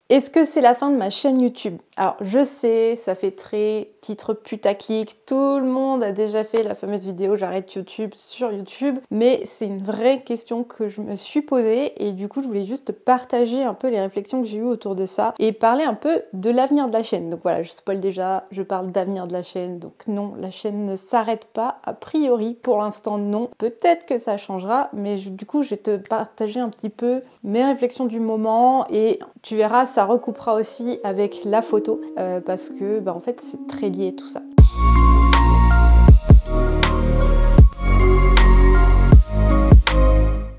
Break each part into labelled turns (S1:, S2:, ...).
S1: Est-ce que c'est la fin de ma chaîne YouTube? Alors je sais, ça fait très titre putaclic, tout le monde a déjà fait la fameuse vidéo j'arrête YouTube sur YouTube, mais c'est une vraie question que je me suis posée et du coup je voulais juste partager un peu les réflexions que j'ai eues autour de ça et parler un peu de l'avenir de la chaîne. Donc voilà, je spoil déjà, je parle d'avenir de la chaîne, donc non, la chaîne ne s'arrête pas, a priori, pour l'instant non. Peut-être que ça changera, mais du coup je vais te partager un petit peu mes réflexions du moment et tu verras, ça recoupera aussi avec la photo parce que en fait c'est très lié tout ça.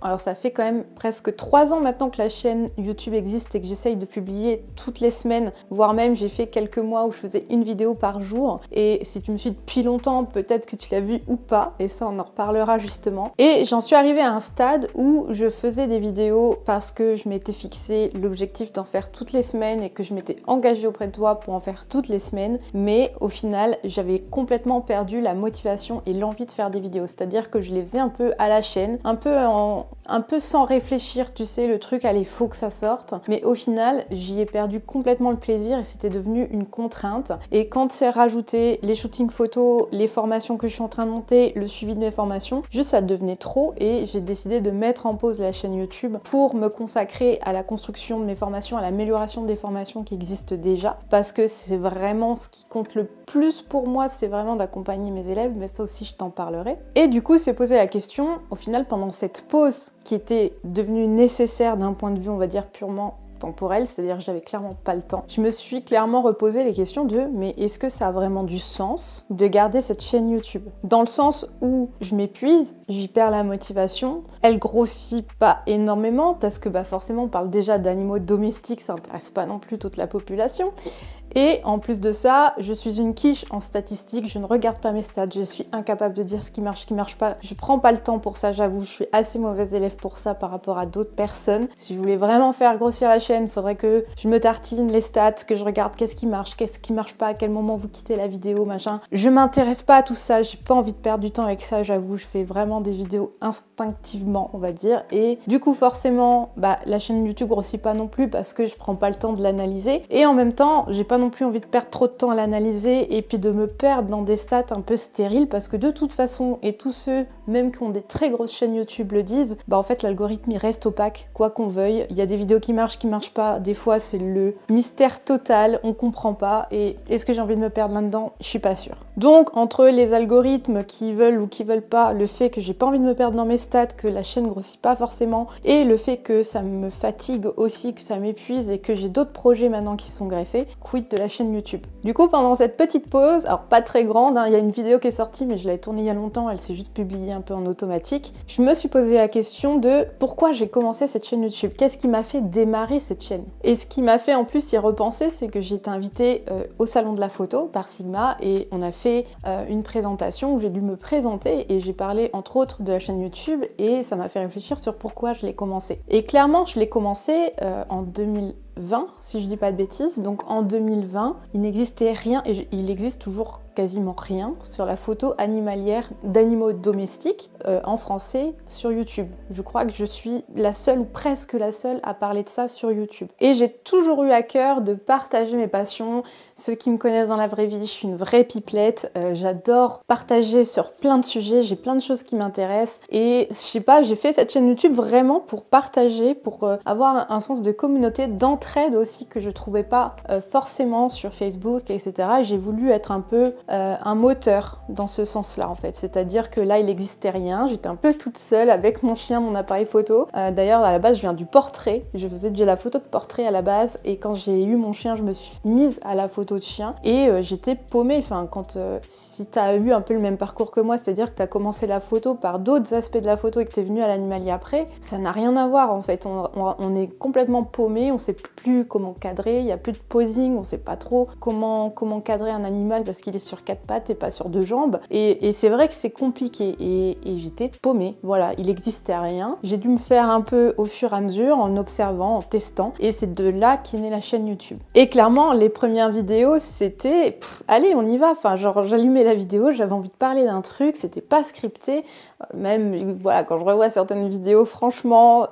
S1: Alors ça fait quand même presque 3 ans maintenant que la chaîne YouTube existe et que j'essaye de publier toutes les semaines, voire même j'ai fait quelques mois où je faisais une vidéo par jour. Et si tu me suis depuis longtemps, peut-être que tu l'as vu ou pas, et ça on en reparlera justement. Et j'en suis arrivée à un stade où je faisais des vidéos parce que je m'étais fixé l'objectif d'en faire toutes les semaines et que je m'étais engagée auprès de toi pour en faire toutes les semaines. Mais au final, j'avais complètement perdu la motivation et l'envie de faire des vidéos. C'est-à-dire que je les faisais un peu à la chaîne, un peu sans réfléchir, tu sais, le truc, allez, faut que ça sorte. Mais au final, j'y ai perdu complètement le plaisir et c'était devenu une contrainte. Et quand c'est rajouté les shootings photos, les formations que je suis en train de monter, le suivi de mes formations, juste ça devenait trop et j'ai décidé de mettre en pause la chaîne YouTube pour me consacrer à la construction de mes formations, à l'amélioration des formations qui existent déjà. Parce que c'est vraiment ce qui compte le plus pour moi, c'est vraiment d'accompagner mes élèves, mais ça aussi je t'en parlerai. Et du coup, c'est posé la question, au final, pendant cette pause qui était devenue nécessaire d'un point de vue, on va dire, purement temporel, c'est-à-dire que j'avais clairement pas le temps. Je me suis clairement reposé les questions de mais est-ce que ça a vraiment du sens de garder cette chaîne YouTube? Dans le sens où je m'épuise, j'y perds la motivation, elle grossit pas énormément parce que forcément on parle déjà d'animaux domestiques, ça intéresse pas non plus toute la population. Et en plus de ça, je suis une quiche en statistiques, je ne regarde pas mes stats, je suis incapable de dire ce qui marche pas. Je prends pas le temps pour ça, j'avoue, je suis assez mauvaise élève pour ça par rapport à d'autres personnes. Si je voulais vraiment faire grossir la chaîne, il faudrait que je me tartine les stats, que je regarde qu'est-ce qui marche pas, à quel moment vous quittez la vidéo, machin. Je m'intéresse pas à tout ça, j'ai pas envie de perdre du temps avec ça, j'avoue, je fais vraiment des vidéos instinctivement, on va dire. Et du coup, forcément, la chaîne YouTube grossit pas non plus parce que je prends pas le temps de l'analyser. Et en même temps, j'ai pas non plus envie de perdre trop de temps à l'analyser et puis de me perdre dans des stats un peu stériles parce que de toute façon, et tous ceux même qui ont des très grosses chaînes YouTube le disent, en fait l'algorithme il reste opaque, quoi qu'on veuille. Il y a des vidéos qui marchent pas, des fois c'est le mystère total, on comprend pas et est-ce que j'ai envie de me perdre là-dedans? Je suis pas sûre. Donc entre les algorithmes qui veulent ou qui veulent pas, le fait que j'ai pas envie de me perdre dans mes stats, que la chaîne grossit pas forcément et le fait que ça me fatigue aussi, que ça m'épuise et que j'ai d'autres projets maintenant qui sont greffés, quid de la chaîne YouTube. Du coup, pendant cette petite pause, alors pas très grande, il y a une vidéo qui est sortie, mais je l'avais tournée il y a longtemps, elle s'est juste publiée un peu en automatique, je me suis posé la question de pourquoi j'ai commencé cette chaîne YouTube, qu'est-ce qui m'a fait démarrer cette chaîne? Et ce qui m'a fait en plus y repenser, c'est que j'ai été invitée au salon de la photo par Sigma et on a fait une présentation où j'ai dû me présenter et j'ai parlé entre autres de la chaîne YouTube et ça m'a fait réfléchir sur pourquoi je l'ai commencé. Et clairement, je l'ai commencé en 2020, si je dis pas de bêtises. Donc en 2020, il n'existait rien et il existe toujours quasiment rien sur la photo animalière d'animaux domestiques en français sur YouTube. Je crois que je suis la seule ou presque la seule à parler de ça sur YouTube. Et j'ai toujours eu à cœur de partager mes passions. Ceux qui me connaissent dans la vraie vie, je suis une vraie pipelette. J'adore partager sur plein de sujets, j'ai plein de choses qui m'intéressent. Et je sais pas, j'ai fait cette chaîne YouTube vraiment pour partager, pour avoir un sens de communauté, d'entraide aussi que je trouvais pas forcément sur Facebook, etc. Et j'ai voulu être un peu un moteur dans ce sens-là en fait. C'est-à-dire que là, il n'existait rien. J'étais un peu toute seule avec mon chien, mon appareil photo. D'ailleurs, à la base, je viens du portrait. Je faisais de la photo de portrait à la base. Et quand j'ai eu mon chien, je me suis mise à la photo de chien. Et j'étais paumée. Enfin, si tu as eu un peu le même parcours que moi, c'est-à-dire que tu as commencé la photo par d'autres aspects de la photo et que tu es venue à l'animalier après, ça n'a rien à voir en fait. On est complètement paumé. On sait plus comment cadrer. Il n'y a plus de posing. On sait pas trop comment cadrer un animal parce qu'il est sur 4 pattes et pas sur 2 jambes. Et c'est vrai que c'est compliqué. Et j'étais paumée. Voilà, il n'existait rien. J'ai dû me faire un peu au fur et à mesure en observant, en testant. Et c'est de là qu'est née la chaîne YouTube. Et clairement, les premières vidéos, c'était allez, on y va. Enfin, genre, j'allumais la vidéo, j'avais envie de parler d'un truc, c'était pas scripté. Même voilà, quand je revois certaines vidéos, franchement,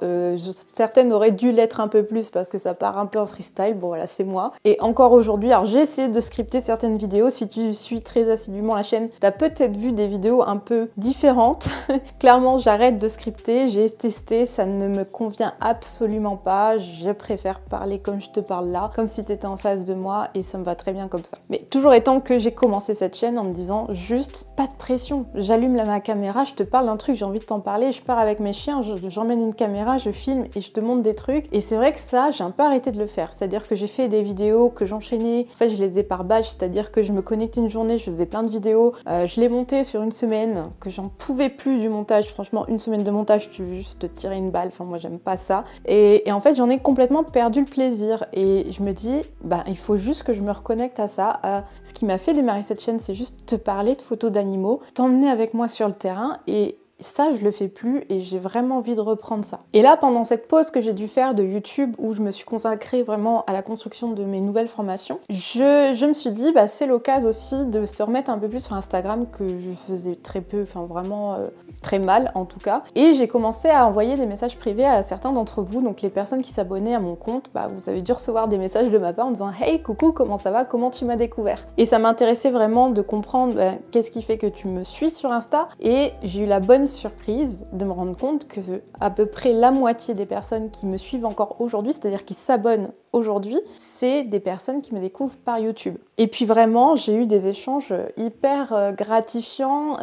S1: certaines auraient dû l'être un peu plus parce que ça part un peu en freestyle. Bon voilà, c'est moi. Et encore aujourd'hui, alors j'ai essayé de scripter certaines vidéos. Si tu suis très assidûment la chaîne, tu as peut-être vu des vidéos un peu différentes. Clairement, j'arrête de scripter. J'ai testé, ça ne me convient absolument pas. Je préfère parler comme je te parle là, comme si tu étais en face de moi, et ça me va très bien comme ça. Mais toujours étant que j'ai commencé cette chaîne en me disant juste pas de pression. J'allume ma caméra, je te parle d'un truc, j'ai envie de t'en parler, je pars avec mes chiens, j'emmène une caméra, je filme et je te montre des trucs. Et c'est vrai que ça, j'ai un peu arrêté de le faire. C'est-à-dire que j'ai fait des vidéos que j'enchaînais. En fait, je les faisais par batch, c'est-à-dire que je me connectais une journée, je faisais plein de vidéos. Je les montais sur une semaine, que j'en pouvais plus du montage. Franchement, une semaine de montage, tu veux juste te tirer une balle. Enfin, moi, j'aime pas ça. Et en fait, j'en ai complètement perdu le plaisir. Et je me dis, bah, il faut juste que je me reconnecte à ça. Ce qui m'a fait démarrer cette chaîne, c'est juste te parler de photos d'animaux, t'emmener avec moi sur le terrain, et ça, je le fais plus et j'ai vraiment envie de reprendre ça. Et là, pendant cette pause que j'ai dû faire de YouTube, où je me suis consacrée vraiment à la construction de mes nouvelles formations, je me suis dit, bah, c'est l'occasion aussi de se remettre un peu plus sur Instagram, que je faisais très peu, enfin vraiment très mal en tout cas. Et j'ai commencé à envoyer des messages privés à certains d'entre vous, donc les personnes qui s'abonnaient à mon compte, bah, vous avez dû recevoir des messages de ma part en disant « Hey, coucou, comment ça va? Comment tu m'as découvert ?» Et ça m'intéressait vraiment de comprendre qu'est-ce qui fait que tu me suis sur Insta, et j'ai eu la bonne surprise de me rendre compte que à peu près la moitié des personnes qui me suivent encore aujourd'hui, c'est-à-dire qui s'abonnent aujourd'hui, c'est des personnes qui me découvrent par YouTube. Et puis vraiment, j'ai eu des échanges hyper gratifiants,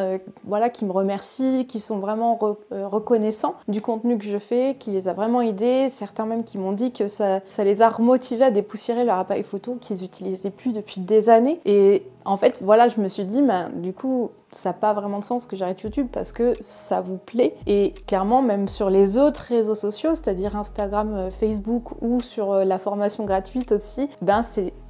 S1: voilà, qui me remercient, qui sont vraiment reconnaissants du contenu que je fais, qui les a vraiment aidés. Certains même qui m'ont dit que ça les a remotivés à dépoussiérer leur appareil photo qu'ils n'utilisaient plus depuis des années. Et en fait, voilà, je me suis dit, bah, du coup, ça n'a pas vraiment de sens que j'arrête YouTube parce que ça vous plaît. Et clairement, même sur les autres réseaux sociaux, c'est-à-dire Instagram, Facebook ou sur la formation gratuite aussi, ben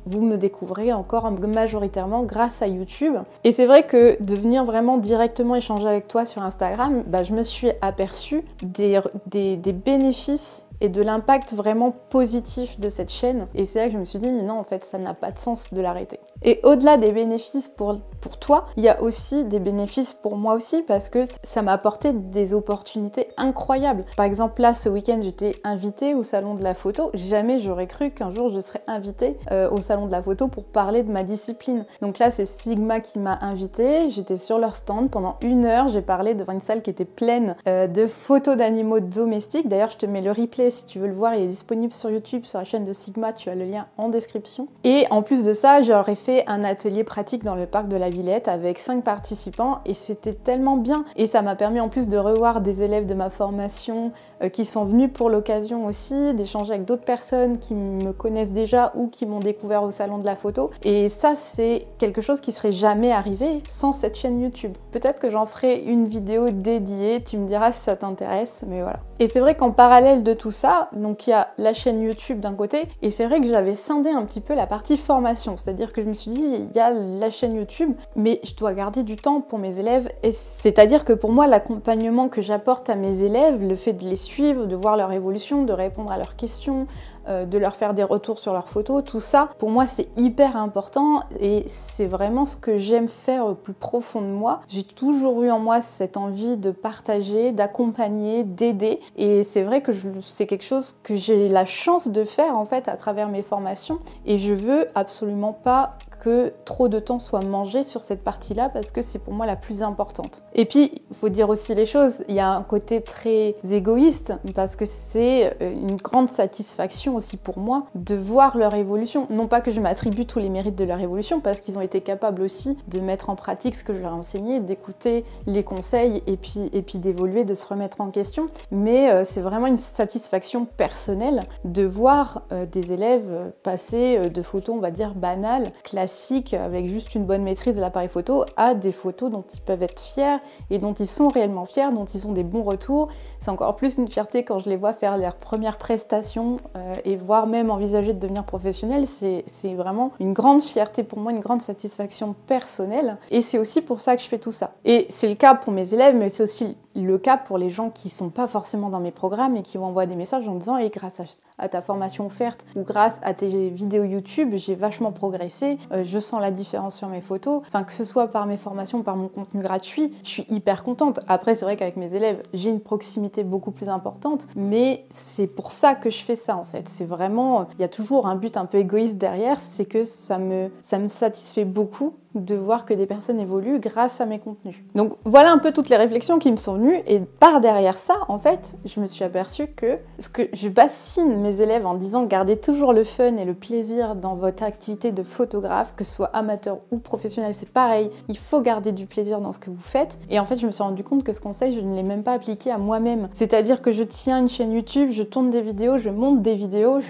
S1: vous me découvrez encore majoritairement grâce à YouTube. Et c'est vrai que de venir vraiment directement échanger avec toi sur Instagram, ben, je me suis aperçue des bénéfices et de l'impact vraiment positif de cette chaîne. Et c'est là que je me suis dit, mais non, en fait, ça n'a pas de sens de l'arrêter. Et au-delà des bénéfices pour toi, il y a aussi des bénéfices pour moi aussi, parce que ça m'a apporté des opportunités incroyables. Par exemple, là, ce week-end, j'étais invitée au Salon de la Photo. Jamais j'aurais cru qu'un jour, je serais invitée au Salon de la Photo pour parler de ma discipline. Donc là, c'est Sigma qui m'a invitée. J'étais sur leur stand pendant 1 heure. J'ai parlé devant une salle qui était pleine de photos d'animaux domestiques. D'ailleurs, je te mets le replay si tu veux le voir. Il est disponible sur YouTube, sur la chaîne de Sigma. Tu as le lien en description. Et en plus de ça, j'aurais fait un atelier pratique dans le parc de la Villette avec 5 participants, et c'était tellement bien. Et ça m'a permis en plus de revoir des élèves de ma formation qui sont venus pour l'occasion aussi, d'échanger avec d'autres personnes qui me connaissent déjà ou qui m'ont découvert au Salon de la Photo. Et ça, c'est quelque chose qui serait jamais arrivé sans cette chaîne YouTube. Peut-être que j'en ferai une vidéo dédiée, tu me diras si ça t'intéresse, mais voilà. Et c'est vrai qu'en parallèle de tout ça, donc il y a la chaîne YouTube d'un côté, et c'est vrai que j'avais scindé un petit peu la partie formation, c'est-à-dire que je me suis dit, il y a la chaîne YouTube, mais je dois garder du temps pour mes élèves, et c'est-à-dire que pour moi, l'accompagnement que j'apporte à mes élèves, le fait de les suivre, de voir leur évolution, de répondre à leurs questions, de leur faire des retours sur leurs photos, tout ça, pour moi, c'est hyper important, et c'est vraiment ce que j'aime faire au plus profond de moi. J'ai toujours eu en moi cette envie de partager, d'accompagner, d'aider, et c'est vrai que c'est quelque chose que j'ai la chance de faire en fait à travers mes formations, et je veux absolument pas que trop de temps soit mangé sur cette partie-là, parce que c'est pour moi la plus importante. Et puis, il faut dire aussi les choses, il y a un côté très égoïste, parce que c'est une grande satisfaction aussi pour moi de voir leur évolution. Non pas que je m'attribue tous les mérites de leur évolution, parce qu'ils ont été capables aussi de mettre en pratique ce que je leur ai enseigné, d'écouter les conseils et puis d'évoluer, de se remettre en question. Mais c'est vraiment une satisfaction personnelle de voir des élèves passer de photos, on va dire, banales, classiques, avec juste une bonne maîtrise de l'appareil photo, à des photos dont ils peuvent être fiers et dont ils sont réellement fiers, dont ils ont des bons retours. C'est encore plus une fierté quand je les vois faire leurs premières prestations et voire même envisager de devenir professionnels. C'est vraiment une grande fierté pour moi, une grande satisfaction personnelle, et c'est aussi pour ça que je fais tout ça. Et c'est le cas pour mes élèves, mais c'est aussi le cas pour les gens qui sont pas forcément dans mes programmes et qui m'envoient des messages en disant grâce à ta formation offerte ou grâce à tes vidéos YouTube, j'ai vachement progressé, je sens la différence sur mes photos. Enfin, que ce soit par mes formations, par mon contenu gratuit, je suis hyper contente. Après, c'est vrai qu'avec mes élèves, j'ai une proximité beaucoup plus importante, mais c'est pour ça que je fais ça en fait. C'est vraiment, il y a toujours un but un peu égoïste derrière, c'est que ça me satisfait beaucoup de voir que des personnes évoluent grâce à mes contenus. Donc voilà un peu toutes les réflexions qui me sont venues, et par derrière ça, en fait, je me suis aperçue que ce que je bassine mes élèves en disant gardez toujours le fun et le plaisir dans votre activité de photographe, que ce soit amateur ou professionnel, c'est pareil, il faut garder du plaisir dans ce que vous faites. Et en fait, je me suis rendu compte que ce conseil, je ne l'ai même pas appliqué à moi-même. C'est-à-dire que je tiens une chaîne YouTube, je tourne des vidéos, je monte des vidéos,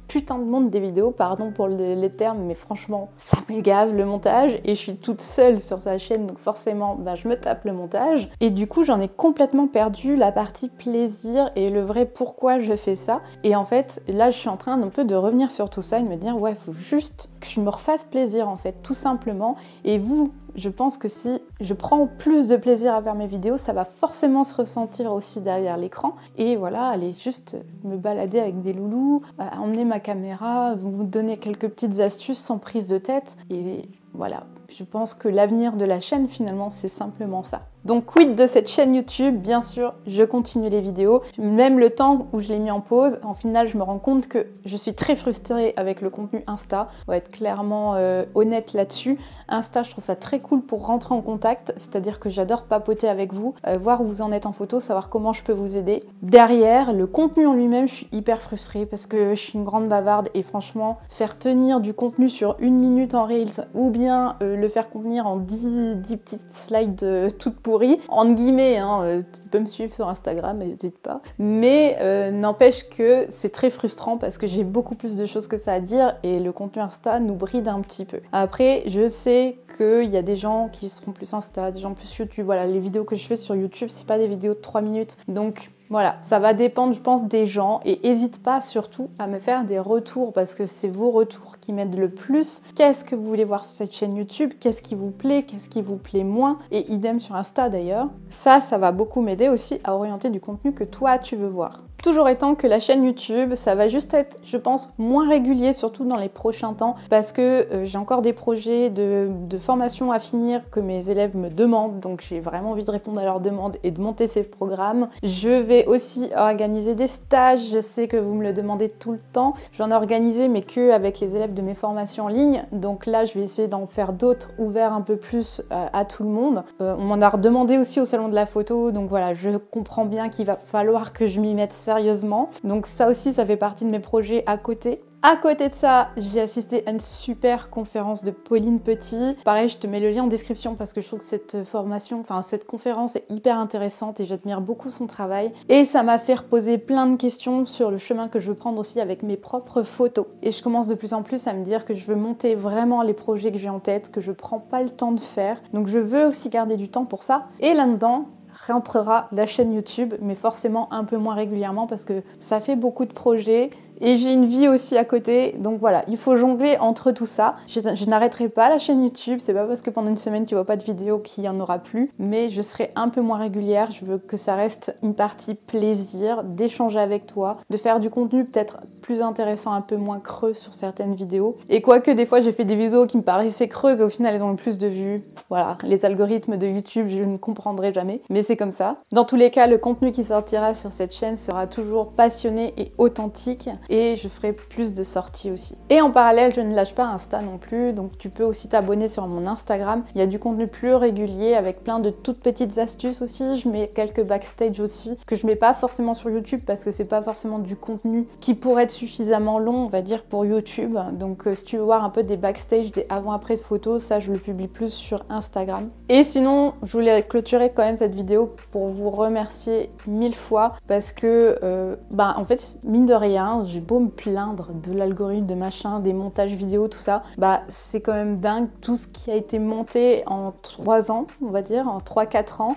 S1: putain de monte des vidéos, pardon pour les termes, mais franchement, ça me gave le montage, et je suis toute seule sur sa chaîne, donc forcément, je me tape le montage, et du coup, j'en ai complètement perdu la partie plaisir et le vrai pourquoi je fais ça. Et en fait, là, je suis en train un peu de revenir sur tout ça et de me dire, ouais, faut juste que je me refasse plaisir, en fait, tout simplement. Et vous, je pense que si je prends plus de plaisir à faire mes vidéos, ça va forcément se ressentir aussi derrière l'écran. Et voilà, aller juste me balader avec des loulous, emmener ma caméra, vous donner quelques petites astuces sans prise de tête. Et voilà, je pense que l'avenir de la chaîne, finalement, c'est simplement ça. Donc quid de cette chaîne YouTube? Bien sûr, je continue les vidéos. Même le temps où je l'ai mis en pause, en final, je me rends compte que je suis très frustrée avec le contenu Insta. On va être clairement honnête là-dessus. Insta, je trouve ça très cool pour rentrer en contact, c'est-à-dire que j'adore papoter avec vous, voir où vous en êtes en photo, savoir comment je peux vous aider. Derrière, le contenu en lui-même, je suis hyper frustrée parce que je suis une grande bavarde, et franchement, faire tenir du contenu sur 1 minute en Reels ou bien le faire contenir en 10 petites slides toutes pourries, entre guillemets, hein, tu peux me suivre sur Instagram, n'hésite pas. Mais n'empêche que c'est très frustrant parce que j'ai beaucoup plus de choses que ça à dire, et le contenu Insta nous bride un petit peu. Après, je sais qu'il y a des gens qui seront plus Insta, des gens plus YouTube. Voilà, les vidéos que je fais sur YouTube, c'est pas des vidéos de 3 minutes. Donc voilà, ça va dépendre, je pense, des gens. Et n'hésite pas surtout à me faire des retours, parce que c'est vos retours qui m'aident le plus. Qu'est-ce que vous voulez voir sur cette chaîne YouTube? Qu'est-ce qui vous plaît? Qu'est-ce qui vous plaît moins? Et idem sur Insta d'ailleurs. Ça va beaucoup m'aider aussi à orienter du contenu que toi tu veux voir. Toujours étant que la chaîne YouTube, ça va juste être, je pense, moins régulier, surtout dans les prochains temps, parce que j'ai encore des projets de formation à finir que mes élèves me demandent, donc j'ai vraiment envie de répondre à leurs demandes et de monter ces programmes. Je vais aussi organiser des stages, je sais que vous me le demandez tout le temps. J'en ai organisé, mais que avec les élèves de mes formations en ligne, donc là je vais essayer d'en faire d'autres ouverts un peu plus à tout le monde. On m'en a redemandé aussi au salon de la photo, donc voilà, je comprends bien qu'il va falloir que je m'y mette sérieusement. Donc ça aussi, ça fait partie de mes projets à côté. À côté de ça, j'ai assisté à une super conférence de Pauline Petit. Pareil, je te mets le lien en description parce que je trouve que cette formation, cette conférence est hyper intéressante et j'admire beaucoup son travail. Et ça m'a fait reposer plein de questions sur le chemin que je veux prendre aussi avec mes propres photos. Et je commence de plus en plus à me dire que je veux monter vraiment les projets que j'ai en tête, que je prends pas le temps de faire. Donc je veux aussi garder du temps pour ça. Et là-dedans, rentrera la chaîne YouTube, mais forcément un peu moins régulièrement parce que ça fait beaucoup de projets et j'ai une vie aussi à côté. Donc voilà, il faut jongler entre tout ça. Je n'arrêterai pas la chaîne YouTube, c'est pas parce que pendant une semaine tu vois pas de vidéo qu'il y en aura plus, mais je serai un peu moins régulière. Je veux que ça reste une partie plaisir, d'échanger avec toi, de faire du contenu peut-être plus intéressant, un peu moins creux sur certaines vidéos. Et quoique des fois j'ai fait des vidéos qui me paraissaient creuses et au final elles ont le plus de vues. Voilà, les algorithmes de YouTube, je ne comprendrai jamais, mais c'est comme ça. Dans tous les cas, le contenu qui sortira sur cette chaîne sera toujours passionné et authentique, et je ferai plus de sorties aussi. Et en parallèle, je ne lâche pas Insta non plus, donc tu peux aussi t'abonner sur mon Instagram. Il y a du contenu plus régulier avec plein de toutes petites astuces aussi. Je mets quelques backstage aussi que je mets pas forcément sur YouTube parce que c'est pas forcément du contenu qui pourrait être suffisamment long, on va dire, pour YouTube. Donc si tu veux voir un peu des backstage, des avant-après de photos, ça je le publie plus sur Instagram. Et sinon, je voulais clôturer quand même cette vidéo pour vous remercier 1000 fois parce que en fait, mine de rien, je j'ai beau me plaindre de l'algorithme, de machin, des montages vidéo, tout ça, bah c'est quand même dingue tout ce qui a été monté en 3 ans, on va dire, en 3-4 ans,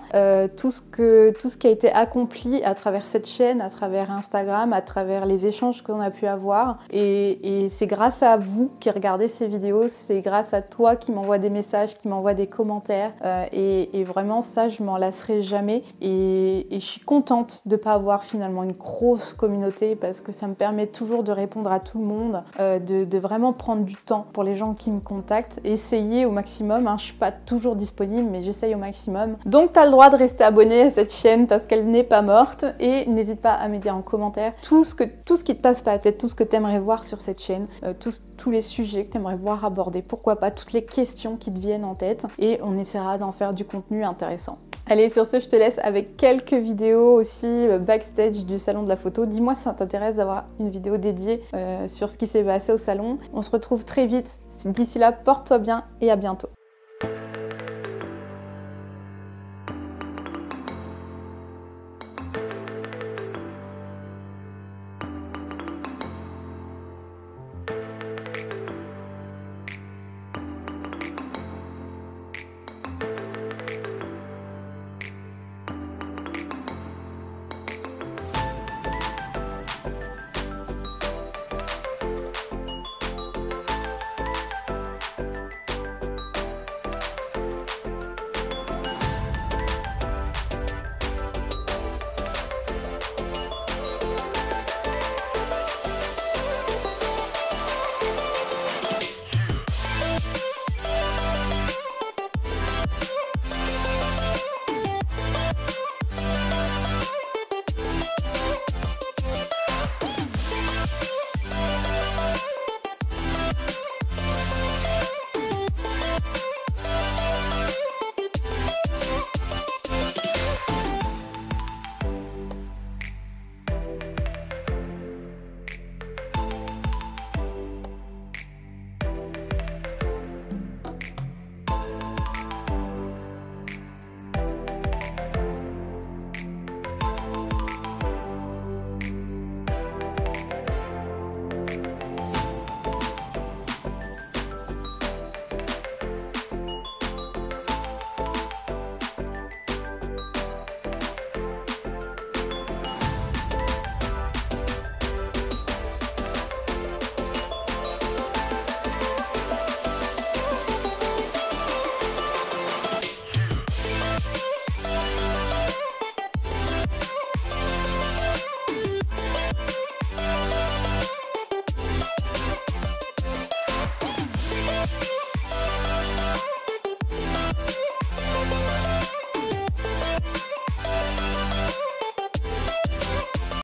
S1: tout ce qui a été accompli à travers cette chaîne, à travers Instagram, à travers les échanges qu'on a pu avoir. Et c'est grâce à vous qui regardez ces vidéos, c'est grâce à toi qui m'envoie des messages, qui m'envoie des commentaires. Et vraiment, ça, je m'en lasserai jamais. Et je suis contente de ne pas avoir finalement une grosse communauté parce que ça me permet toujours de répondre à tout le monde, de vraiment prendre du temps pour les gens qui me contactent. Essayer au maximum, hein, je suis pas toujours disponible, mais j'essaye au maximum. Donc, tu as le droit de rester abonné à cette chaîne parce qu'elle n'est pas morte. Et n'hésite pas à me dire en commentaire tout ce qui te passe par la tête, tout ce que tu aimerais voir sur cette chaîne, tous les sujets que tu aimerais voir abordés, pourquoi pas, toutes les questions qui te viennent en tête. Et on essaiera d'en faire du contenu intéressant. Allez, sur ce, je te laisse avec quelques vidéos aussi backstage du salon de la photo. Dis-moi si ça t'intéresse d'avoir une vidéo dédiée sur ce qui s'est passé au salon. On se retrouve très vite. D'ici là, porte-toi bien et à bientôt.